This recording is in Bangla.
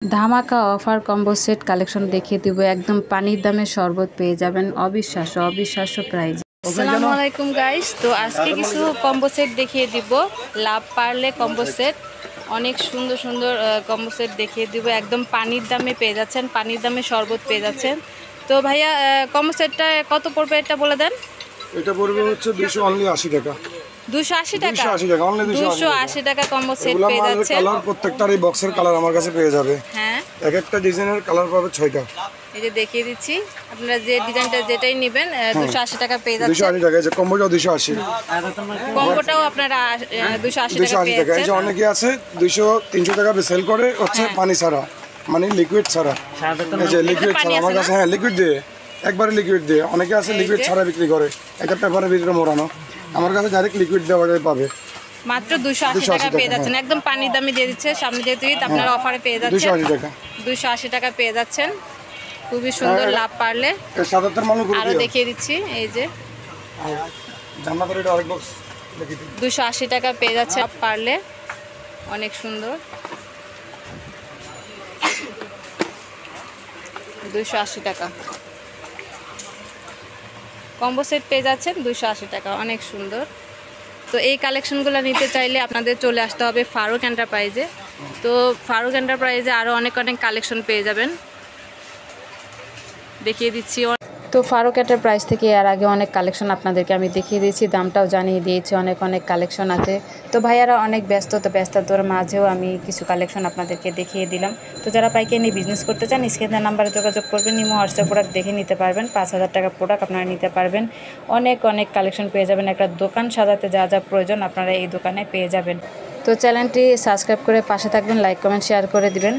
ধামাকা অফার কম্বো সেট কালেকশন দেখিয়ে দিব। একদম পানির দামে শরবত পেয়ে যাবেন অবিশ্বাস্য প্রাইস। আসসালামু আলাইকুম গাইস, তো আজকে কিছু কম্বো সেট দেখিয়ে দিব। লাভ পারলে কম্বো সেট, অনেক সুন্দর সুন্দর কম্বো সেট দেখিয়ে দিব। একদম পানির দামে পেয়ে যাচ্ছেন, পানির দামে শরবত পেয়ে যাচ্ছেন। তো ভাইয়া কম্বো সেটটা কত পড়বে এটা বলে দেন। এটা পড়বে হচ্ছে 280 টাকা। 280 টাকা, 280 টাকা কম্বো সেট পেয়ে যাচ্ছে। কালার প্রত্যেকটার এই বক্সের কালার আমার কাছে পেয়ে যাবে। হ্যাঁ, এক একটা ডিজাইনের কালার পাবে 6টা। এই যে দেখিয়ে দিচ্ছি, আপনারা যে ডিজাইনটা যেটাই নেবেন 280 টাকা পেয়ে যাচ্ছে। 280 টাকা, এই যে কম্বোটাও 280। কম্বোটাও আপনারা 280 টাকা পেয়ে যাচ্ছেন। এই যে অনেকে আছে 200 300 টাকা সেল করে হচ্ছে পানি ছাড়া, মানে লিকুইড ছাড়া। এই যে লিকুইড ছাড়া আমার কাছে, হ্যাঁ লিকুইড দিয়ে, একবারে লিকুইড দিয়ে। অনেকে আছে লিকুইড ছাড়া বিক্রি করে, একটা পেপারের ভিতরে মোড়ানো। আমার কাছে ডাইরেক্ট লিকুইড দেওয়া পাবে। মাত্র 280 টাকা পেয়ে যাচ্ছেন, একদম পানির দামে দিয়ে দিচ্ছে। সামনে যেহেতু ঈদ, আপনারা অফারে পেয়ে যাচ্ছেন 280 টাকা। 280 টাকা পেয়ে যাচ্ছেন, খুবই সুন্দর। লাভ পারলে আরো দেখিয়ে দিচ্ছি, এই যে জান্নাতের এটা আরেক বক্স দেখিয়ে দিই। 280 টাকা পেয়ে যাচ্ছে লাভ পারলে, অনেক সুন্দর। 280 টাকা কম্বো সেট পেয়ে যাচ্ছেন, 280 টাকা, অনেক সুন্দর। তো এই কালেকশনগুলো নিতে চাইলে আপনাদের চলে আসতে হবে ফারুক এন্টারপ্রাইজে। তো ফারুক এন্টারপ্রাইজে আরও অনেক কালেকশন পেয়ে যাবেন, দেখিয়ে দিচ্ছি। তো ফারুক এন্টারপ্রাইজ থেকে এর আগে অনেক কালেকশন আপনাদেরকে আমি দেখিয়ে দিয়েছি, দামটাও জানিয়ে দিয়েছি। অনেক কালেকশন আছে। তো ভাইয়ারা অনেক ব্যস্ততার মাঝেও আমি কিছু কালেকশন আপনাদেরকে দেখিয়ে দিলাম। তো যারা পাইকারি নিয়ে বিজনেস করতে চান, স্ক্রিনের নাম্বারে যোগাযোগ করবেন। নিমো হোয়াটসঅ্যাপ প্রোডাক্ট দেখে নিতে পারবেন। 5000 টাকা প্রোডাক্ট আপনারা নিতে পারবেন। অনেক কালেকশন পেয়ে যাবেন। একটা দোকান সাজাতে যা যা প্রয়োজন আপনারা এই দোকানে পেয়ে যাবেন। তো চ্যানেলটি সাবস্ক্রাইব করে পাশে থাকবেন, লাইক কমেন্ট শেয়ার করে দিবেন।